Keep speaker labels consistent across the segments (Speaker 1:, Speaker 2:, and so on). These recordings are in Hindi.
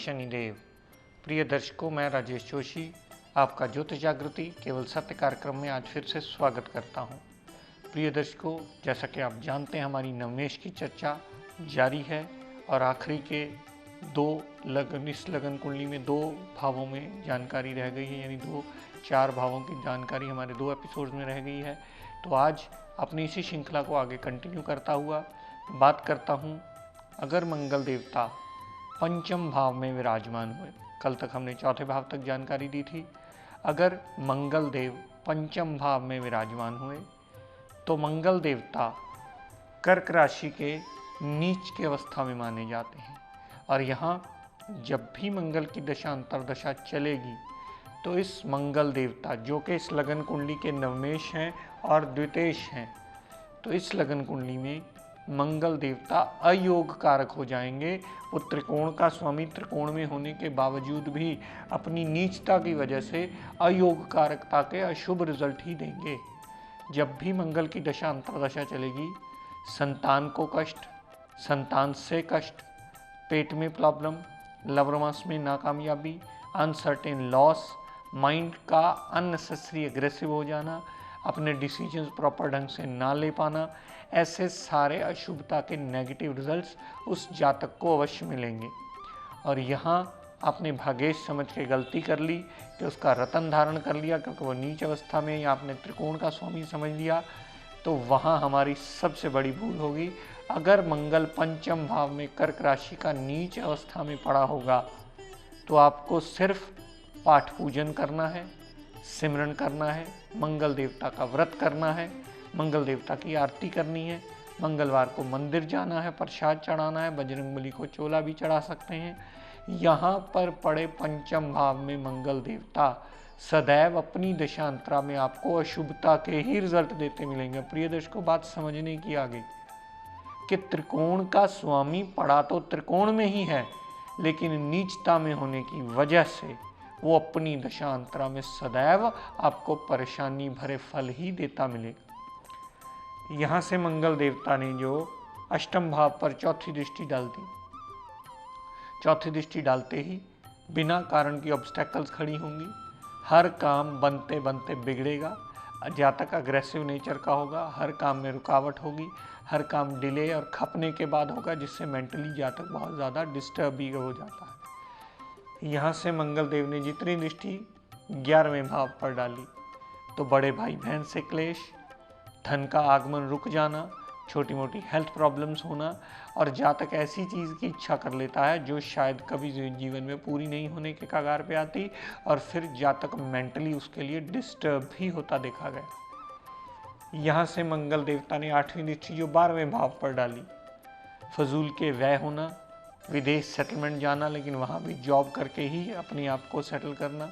Speaker 1: शनिदेव। प्रिय दर्शकों, मैं राजेश जोशी आपका ज्योतिष जागृति केवल सत्य कार्यक्रम में आज फिर से स्वागत करता हूं। प्रिय दर्शकों, जैसा कि आप जानते हैं हमारी नवमेश की चर्चा जारी है और आखिरी के इस लगन कुंडली में 2 भावों में जानकारी रह गई है, यानी 4 भावों की जानकारी हमारे 2 एपिसोड्स में रह गई है। तो आज अपनी इसी श्रृंखला को आगे कंटिन्यू करता हुआ बात करता हूँ, अगर मंगल देवता पंचम भाव में विराजमान हुए। कल तक हमने चौथे भाव तक जानकारी दी थी। अगर मंगल देव पंचम भाव में विराजमान हुए तो मंगल देवता कर्क राशि के नीच की अवस्था में माने जाते हैं, और यहाँ जब भी मंगल की दशा अंतर्दशा चलेगी तो इस मंगल देवता, जो कि इस लगन कुंडली के नवमेश हैं और द्वितेश हैं, तो इस लगन कुंडली में मंगल देवता अयोग कारक हो जाएंगे। वो त्रिकोण का स्वामी त्रिकोण में होने के बावजूद भी अपनी नीचता की वजह से अयोग कारकता के अशुभ रिजल्ट ही देंगे। जब भी मंगल की दशा अंतर्दशा चलेगी, संतान को कष्ट, संतान से कष्ट, पेट में प्रॉब्लम, लव रोमांस में नाकामयाबी, अनसर्टेन लॉस, माइंड का अननेसेसरी एग्रेसिव हो जाना, अपने डिसीजंस प्रॉपर ढंग से ना ले पाना, ऐसे सारे अशुभता के नेगेटिव रिजल्ट्स उस जातक को अवश्य मिलेंगे। और यहाँ आपने भाग्येश समझ के गलती कर ली कि उसका रतन धारण कर लिया क्योंकि वो नीच अवस्था में, या आपने त्रिकोण का स्वामी समझ लिया, तो वहाँ हमारी सबसे बड़ी भूल होगी। अगर मंगल पंचम भाव में कर्क राशि का नीच अवस्था में पड़ा होगा तो आपको सिर्फ पाठ पूजन करना है, सिमरन करना है, मंगल देवता का व्रत करना है, मंगल देवता की आरती करनी है, मंगलवार को मंदिर जाना है, प्रसाद चढ़ाना है, बजरंगबली को चोला भी चढ़ा सकते हैं। यहाँ पर पड़े पंचम भाव में मंगल देवता सदैव अपनी दशांतरा में आपको अशुभता के ही रिजल्ट देते मिलेंगे। प्रिय दर्शकों, बात समझने की आ गई कि त्रिकोण का स्वामी पड़ा तो त्रिकोण में ही है, लेकिन नीचता में होने की वजह से वो अपनी दशांतरा में सदैव आपको परेशानी भरे फल ही देता मिलेगा। यहाँ से मंगल देवता ने जो अष्टम भाव पर चौथी दृष्टि डाल दी, चौथी दृष्टि डालते ही बिना कारण की ऑब्स्टेकल्स खड़ी होंगी, हर काम बनते बनते बिगड़ेगा, जातक अग्रेसिव नेचर का होगा, हर काम में रुकावट होगी, हर काम डिले और खपने के बाद होगा, जिससे मेंटली जातक बहुत ज़्यादा डिस्टर्ब भी हो जाता है। यहाँ से मंगल देव ने जितनी दृष्टि 11वें भाव पर डाली तो बड़े भाई बहन से क्लेश, धन का आगमन रुक जाना, छोटी मोटी हेल्थ प्रॉब्लम्स होना, और जातक ऐसी चीज़ की इच्छा कर लेता है जो शायद कभी जीवन में पूरी नहीं होने के कगार पे आती, और फिर जातक मेंटली उसके लिए डिस्टर्ब भी होता देखा गया। यहाँ से मंगल देवता ने 8वीं दृष्टि जो 12वें भाव पर डाली, फजूल के व्यय होना, विदेश सेटलमेंट जाना, लेकिन वहाँ भी जॉब करके ही अपने आप को सेटल करना।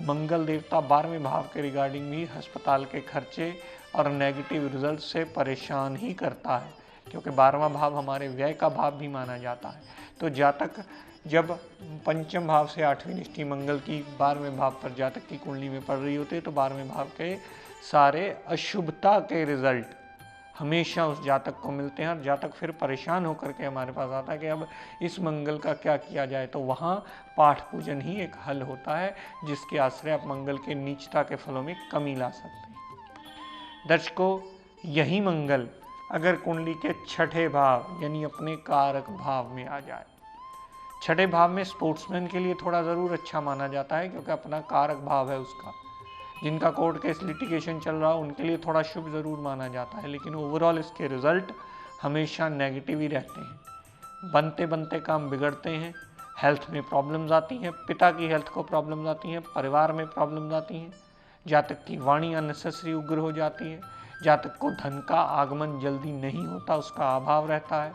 Speaker 1: मंगल देवता 12वें भाव के रिगार्डिंग भी अस्पताल के खर्चे और नेगेटिव रिजल्ट से परेशान ही करता है, क्योंकि 12वां भाव हमारे व्यय का भाव भी माना जाता है। तो जातक जब पंचम भाव से 8वीं दृष्टि मंगल की 12वें भाव पर जातक की कुंडली में पड़ रही होती है, तो 12वें भाव के सारे अशुभता के रिजल्ट हमेशा उस जातक को मिलते हैं, और जातक फिर परेशान होकर के हमारे पास आता है कि अब इस मंगल का क्या किया जाए। तो वहाँ पाठ पूजन ही एक हल होता है, जिसके आश्रय आप मंगल के नीचता के फलों में कमी ला सकते हैं। दर्शकों, यही मंगल अगर कुंडली के 6ठे भाव यानी अपने कारक भाव में आ जाए, 6ठे भाव में स्पोर्ट्समैन के लिए थोड़ा ज़रूर अच्छा माना जाता है, क्योंकि अपना कारक भाव है उसका। जिनका कोर्ट केस लिटिगेशन चल रहा हो उनके लिए थोड़ा शुभ ज़रूर माना जाता है, लेकिन ओवरऑल इसके रिजल्ट हमेशा नेगेटिव ही रहते हैं। बनते बनते काम बिगड़ते हैं, हेल्थ में प्रॉब्लम्स आती हैं, पिता की हेल्थ को प्रॉब्लम्स आती हैं, परिवार में प्रॉब्लम्स आती हैं, जातक की वाणी अननेसेसरी उग्र हो जाती है, जातक को धन का आगमन जल्दी नहीं होता, उसका अभाव रहता है,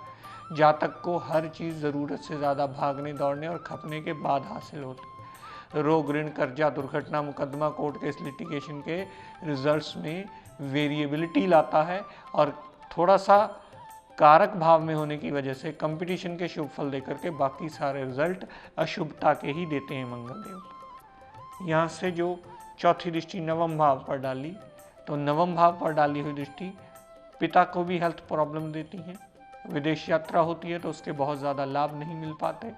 Speaker 1: जातक को हर चीज़ ज़रूरत से ज़्यादा भागने दौड़ने और खपने के बाद हासिल होती है। रोग, ऋण, कर्जा, दुर्घटना, मुकदमा, कोर्ट केस लिटिगेशन के रिजल्ट्स में वेरिएबिलिटी लाता है, और थोड़ा सा कारक भाव में होने की वजह से कंपटीशन के शुभ फल देकर के बाकी सारे रिजल्ट अशुभता के ही देते हैं मंगल देव। यहाँ से जो चौथी दृष्टि 9वें भाव पर डाली, तो 9वें भाव पर डाली हुई दृष्टि पिता को भी हेल्थ प्रॉब्लम देती है, विदेश यात्रा होती है तो उसके बहुत ज़्यादा लाभ नहीं मिल पाते,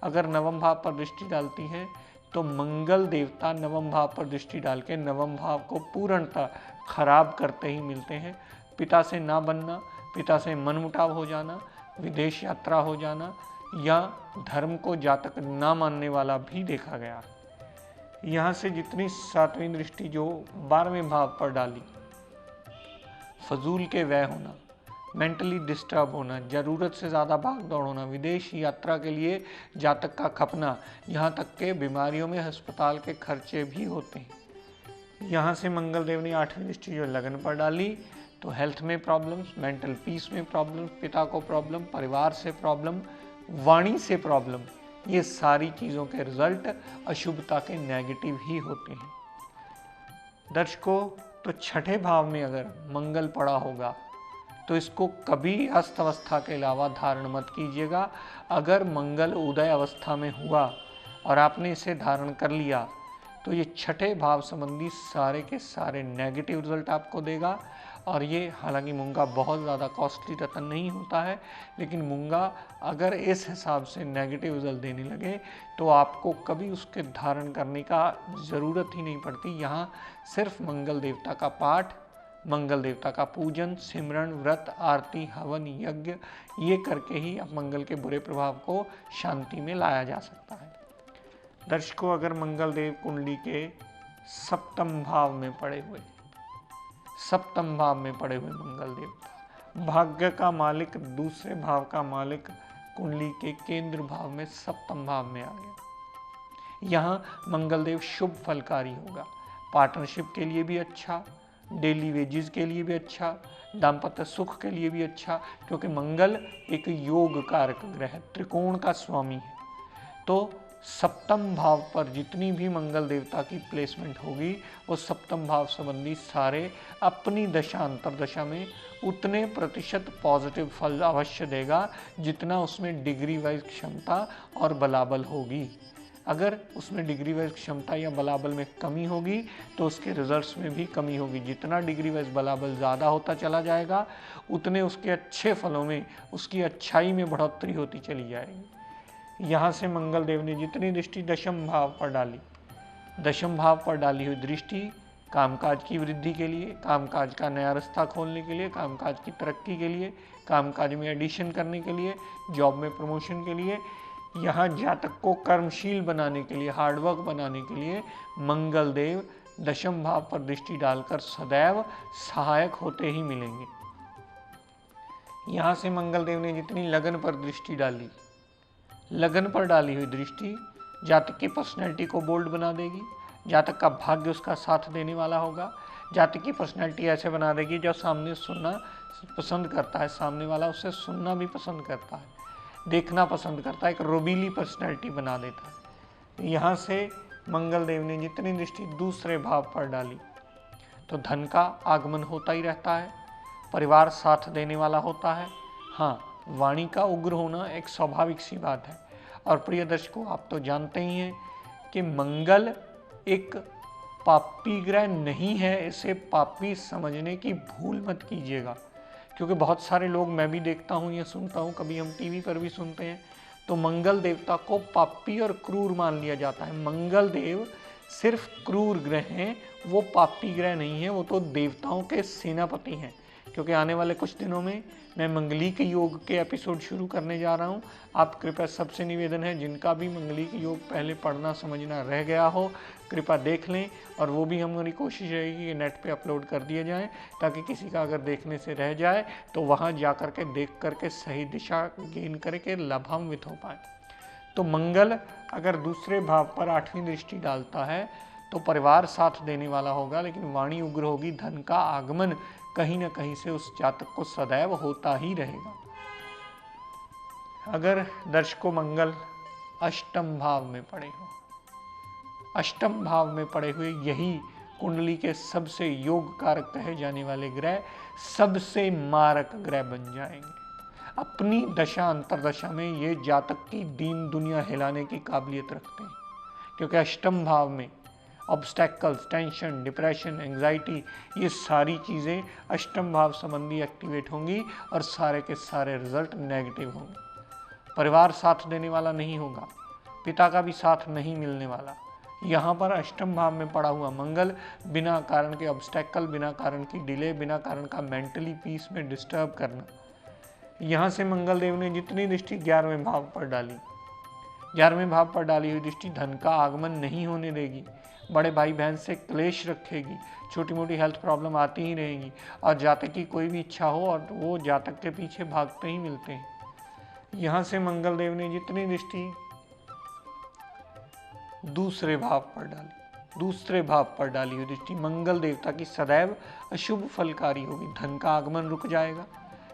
Speaker 1: अगर नवम भाव पर दृष्टि डालती है तो मंगल देवता नवम भाव पर दृष्टि डाल के नवम भाव को पूर्णतः खराब करते ही मिलते हैं। पिता से ना बनना, पिता से मनमुटाव हो जाना, विदेश यात्रा हो जाना या धर्म को जातक ना मानने वाला भी देखा गया। यहाँ से जितनी सातवीं दृष्टि जो 12वें भाव पर डाली, फजूल के व्यय होना, मेंटली डिस्टर्ब होना, ज़रूरत से ज़्यादा भाग दौड़ होना, विदेश यात्रा के लिए जातक का खपना, यहाँ तक के बीमारियों में अस्पताल के खर्चे भी होते हैं। यहाँ से मंगल देव ने 8वीं दृष्टि जो लगन पर डाली तो हेल्थ में प्रॉब्लम्स, मेंटल पीस में प्रॉब्लम्स, पिता को प्रॉब्लम, परिवार से प्रॉब्लम, वाणी से प्रॉब्लम, ये सारी चीज़ों के रिजल्ट अशुभता के नेगेटिव ही होते हैं। दर्शकों, तो छठे भाव में अगर मंगल पड़ा होगा तो इसको कभी अस्त अवस्था के अलावा धारण मत कीजिएगा। अगर मंगल उदय अवस्था में हुआ और आपने इसे धारण कर लिया तो ये छठे भाव संबंधी सारे के सारे नेगेटिव रिजल्ट आपको देगा। और ये हालांकि मूंगा बहुत ज़्यादा कॉस्टली रतन नहीं होता है, लेकिन मूंगा अगर इस हिसाब से नेगेटिव रिजल्ट देने लगे तो आपको कभी उसके धारण करने का ज़रूरत ही नहीं पड़ती। यहाँ सिर्फ मंगल देवता का पाठ, मंगल देवता का पूजन, सिमरन, व्रत, आरती, हवन, यज्ञ, ये करके ही अब मंगल के बुरे प्रभाव को शांति में लाया जा सकता है। दर्शकों, अगर मंगल देव कुंडली के सप्तम भाव में पड़े हुए, सप्तम भाव में पड़े हुए मंगल देवता, भाग्य का मालिक, दूसरे भाव का मालिक, कुंडली के केंद्र भाव में सप्तम भाव में आ गया, यहाँ मंगल देव शुभ फलकारी होगा। पार्टनरशिप के लिए भी अच्छा, डेली वेजेस के लिए भी अच्छा, दाम्पत्य सुख के लिए भी अच्छा, क्योंकि मंगल एक योग कारक ग्रह, त्रिकोण का स्वामी है। तो सप्तम भाव पर जितनी भी मंगल देवता की प्लेसमेंट होगी वो सप्तम भाव संबंधी सारे अपनी दशा अंतरदशा में उतने प्रतिशत पॉजिटिव फल अवश्य देगा जितना उसमें डिग्री वाइज क्षमता और बलाबल होगी। अगर उसमें डिग्री वाइज क्षमता या बलाबल में कमी होगी तो उसके रिजल्ट्स में भी कमी होगी। जितना डिग्री वाइज बलाबल ज़्यादा होता चला जाएगा उतने उसके अच्छे फलों में, उसकी अच्छाई में बढ़ोतरी होती चली जाएगी। यहाँ से मंगल देव ने जितनी दृष्टि दशम भाव पर डाली, दशम भाव पर डाली हुई दृष्टि कामकाज की वृद्धि के लिए, कामकाज का नया रास्ता खोलने के लिए, कामकाज की तरक्की के लिए, कामकाज में एडिशन करने के लिए, जॉब में प्रमोशन के लिए, यहाँ जातक को कर्मशील बनाने के लिए, हार्डवर्क बनाने के लिए मंगल देव दशम भाव पर दृष्टि डालकर सदैव सहायक होते ही मिलेंगे। यहाँ से मंगल देव ने जितनी लगन पर दृष्टि डाली, लगन पर डाली हुई दृष्टि जातक की पर्सनैलिटी को बोल्ड बना देगी, जातक का भाग्य उसका साथ देने वाला होगा, जातक की पर्सनैलिटी ऐसे बना देगी जो सामने सुनना पसंद करता है, सामने वाला उससे सुनना भी पसंद करता है, देखना पसंद करता है, एक रोबीली पर्सनैलिटी बना देता है। यहाँ से मंगल देव ने जितनी दृष्टि दूसरे भाव पर डाली तो धन का आगमन होता ही रहता है, परिवार साथ देने वाला होता है। हाँ, वाणी का उग्र होना एक स्वाभाविक सी बात है। और प्रिय दर्शकों, आप तो जानते ही हैं कि मंगल एक पापी ग्रह नहीं है, इसे पापी समझने की भूल मत कीजिएगा, क्योंकि बहुत सारे लोग, मैं भी देखता हूँ, ये सुनता हूँ, कभी हम टीवी पर भी सुनते हैं, तो मंगल देवता को पापी और क्रूर मान लिया जाता है। मंगल देव सिर्फ क्रूर ग्रह हैं, वो पापी ग्रह नहीं है, वो तो देवताओं के सेनापति हैं। क्योंकि आने वाले कुछ दिनों में मैं मंगलिक योग के एपिसोड शुरू करने जा रहा हूँ। आप कृपया, सबसे निवेदन है, जिनका भी मंगलिक योग पहले पढ़ना समझना रह गया हो, कृपया देख लें, और वो भी हमारी कोशिश रहेगी कि नेट पे अपलोड कर दिए जाएं, ताकि किसी का अगर देखने से रह जाए तो वहाँ जा कर के देख करके सही दिशा गेन करके लाभान्वित हो पाए। तो मंगल अगर दूसरे भाव पर 8वीं दृष्टि डालता है तो परिवार साथ देने वाला होगा, लेकिन वाणी उग्र होगी, धन का आगमन कहीं ना कहीं से उस जातक को सदैव होता ही रहेगा। अगर दर्शकों मंगल अष्टम भाव में पड़े हो, अष्टम भाव में पड़े हुए यही कुंडली के सबसे योग कारक कहे जाने वाले ग्रह सबसे मारक ग्रह बन जाएंगे। अपनी दशा अंतरदशा में ये जातक की दीन दुनिया हिलाने की काबिलियत रखते हैं, क्योंकि अष्टम भाव में ऑब्स्टैकल्स, टेंशन, डिप्रेशन, एंग्जाइटी, ये सारी चीज़ें अष्टम भाव संबंधी एक्टिवेट होंगी और सारे के सारे रिजल्ट नेगेटिव होंगे। परिवार साथ देने वाला नहीं होगा, पिता का भी साथ नहीं मिलने वाला। यहाँ पर अष्टम भाव में पड़ा हुआ मंगल बिना कारण के ऑब्स्टेकल, बिना कारण की डिले, बिना कारण का मेंटली पीस में डिस्टर्ब करना। यहाँ से मंगल देव ने जितनी दृष्टि 11वें भाव पर डाली, 11वें भाव पर डाली हुई दृष्टि धन का आगमन नहीं होने देगी, बड़े भाई बहन से क्लेश रखेगी, छोटी मोटी हेल्थ प्रॉब्लम आती ही रहेगी, और जातक की कोई भी इच्छा हो और वो जातक के पीछे भागते ही मिलते हैं। यहाँ से मंगल देव ने जितनी दृष्टि दूसरे भाव पर डाली हुई दृष्टि मंगल देवता की सदैव अशुभ फलकारी होगी। धन का आगमन रुक जाएगा,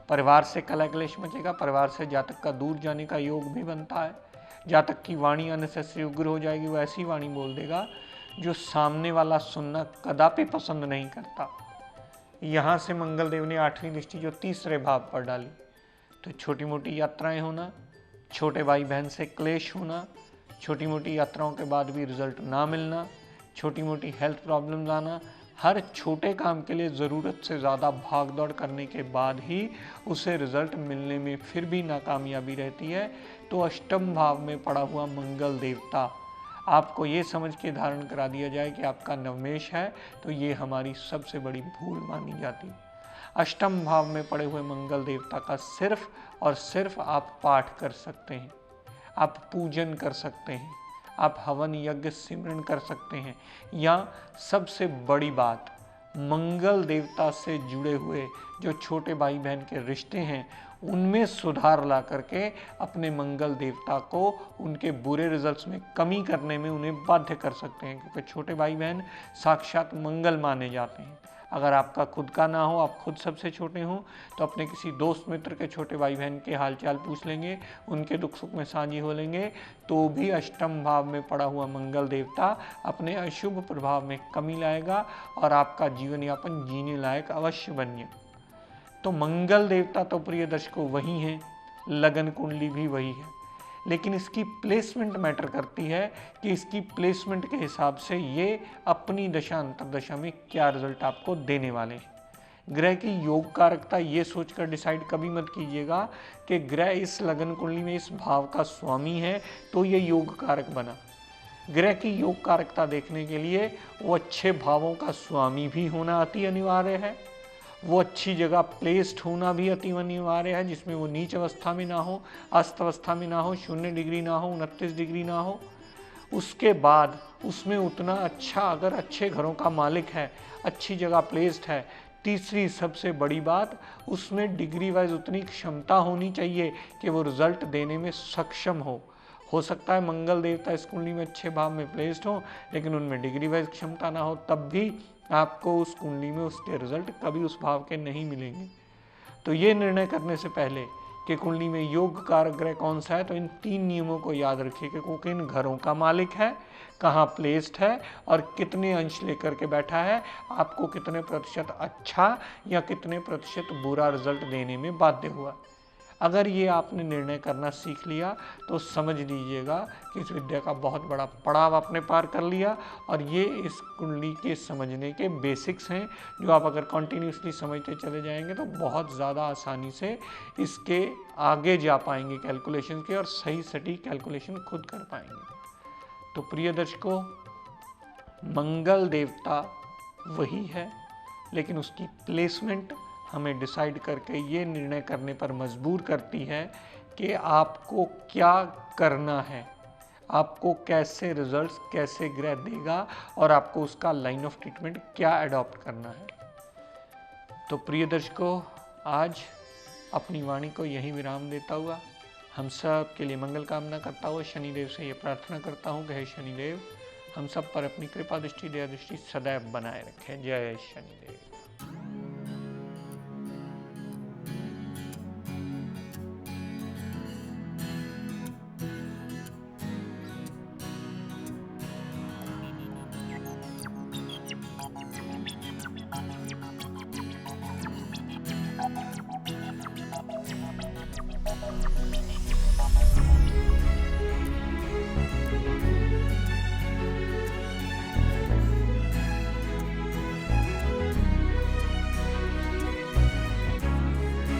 Speaker 1: परिवार से कलह क्लेश मचेगा, परिवार से जातक का दूर जाने का योग भी बनता है। जातक की वाणी अननेसेसरी उग्र हो जाएगी, वो ऐसी वाणी बोल देगा जो सामने वाला सुनना कदापि पसंद नहीं करता। यहाँ से मंगल देव ने 8वीं दृष्टि जो तीसरे भाव पर डाली, तो छोटी मोटी यात्राएं होना, छोटे भाई बहन से क्लेश होना, छोटी मोटी यात्राओं के बाद भी रिजल्ट ना मिलना, छोटी मोटी हेल्थ प्रॉब्लम्स आना, हर छोटे काम के लिए ज़रूरत से ज़्यादा भाग दौड़ करने के बाद ही उसे रिजल्ट मिलने में फिर भी नाकामयाबी रहती है। तो अष्टम भाव में पड़ा हुआ मंगल देवता आपको ये समझ के धारण करा दिया जाए कि आपका नवमेश है, तो ये हमारी सबसे बड़ी भूल मानी जाती। अष्टम भाव में पड़े हुए मंगल देवता का सिर्फ और सिर्फ आप पाठ कर सकते हैं, आप पूजन कर सकते हैं, आप हवन यज्ञ सिमरन कर सकते हैं, या सबसे बड़ी बात मंगल देवता से जुड़े हुए जो छोटे भाई बहन के रिश्ते हैं उनमें सुधार ला करके अपने मंगल देवता को उनके बुरे रिजल्ट्स में कमी करने में उन्हें बाध्य कर सकते हैं, क्योंकि छोटे भाई बहन साक्षात मंगल माने जाते हैं। अगर आपका खुद का ना हो, आप खुद सबसे छोटे हों, तो अपने किसी दोस्त मित्र के छोटे भाई बहन के हालचाल पूछ लेंगे, उनके दुख सुख में साझी हो लेंगे, तो भी अष्टम भाव में पड़ा हुआ मंगल देवता अपने अशुभ प्रभाव में कमी लाएगा और आपका जीवन यापन जीने लायक अवश्य बनिए। तो मंगल देवता तो प्रिय दर्शकों वही हैं, लगन कुंडली भी वही है, लेकिन इसकी प्लेसमेंट मैटर करती है कि इसकी प्लेसमेंट के हिसाब से ये अपनी दशा अंतर्दशा में क्या रिजल्ट आपको देने वाले हैं। ग्रह की योग कारकता ये सोचकर डिसाइड कभी मत कीजिएगा कि ग्रह इस लगन कुंडली में इस भाव का स्वामी है तो ये योग कारक बना। ग्रह की योग कारकता देखने के लिए वो अच्छे भावों का स्वामी भी होना अति अनिवार्य है, वो अच्छी जगह प्लेस्ड होना भी अति अनिवार्य है, जिसमें वो नीच अवस्था में ना हो, अस्त अवस्था में ना हो, 0 डिग्री ना हो, 29 डिग्री ना हो। उसके बाद उसमें उतना अच्छा, अगर अच्छे घरों का मालिक है, अच्छी जगह प्लेस्ड है। तीसरी सबसे बड़ी बात, उसमें डिग्री वाइज उतनी क्षमता होनी चाहिए कि वो रिजल्ट देने में सक्षम हो सकता है मंगल देवता इस कुंडली में अच्छे भाव में प्लेस्ड हो, लेकिन उनमें डिग्री वाइज क्षमता ना हो, तब भी आपको उस कुंडली में उसके रिजल्ट कभी उस भाव के नहीं मिलेंगे। तो ये निर्णय करने से पहले कि कुंडली में योग कारक ग्रह कौन सा है, तो इन 3 नियमों को याद रखिए कि वो किन घरों का मालिक है, कहाँ प्लेस्ड है और कितने अंश लेकर के बैठा है, आपको कितने प्रतिशत अच्छा या कितने प्रतिशत बुरा रिजल्ट देने में बाध्य हुआ। अगर ये आपने निर्णय करना सीख लिया तो समझ लीजिएगा कि इस विद्या का बहुत बड़ा पड़ाव आपने पार कर लिया, और ये इस कुंडली के समझने के बेसिक्स हैं जो आप अगर कंटिन्यूसली समझते चले जाएंगे तो बहुत ज़्यादा आसानी से इसके आगे जा पाएंगे कैलकुलेशन के, और सही सटीक कैलकुलेशन खुद कर पाएंगे। तो प्रिय दर्शकों, मंगल देवता वही है, लेकिन उसकी प्लेसमेंट हमें डिसाइड करके ये निर्णय करने पर मजबूर करती है कि आपको क्या करना है, आपको कैसे रिजल्ट्स, कैसे ग्रह देगा और आपको उसका लाइन ऑफ ट्रीटमेंट क्या अडॉप्ट करना है। तो प्रिय दर्शकों, आज अपनी वाणी को यही विराम देता हुआ हम सब के लिए मंगल कामना करता हुआ शनिदेव से ये प्रार्थना करता हूँ कि हे शनिदेव हम सब पर अपनी कृपा दृष्टि, दया दृष्टि सदैव बनाए रखें। जय शनिदेव।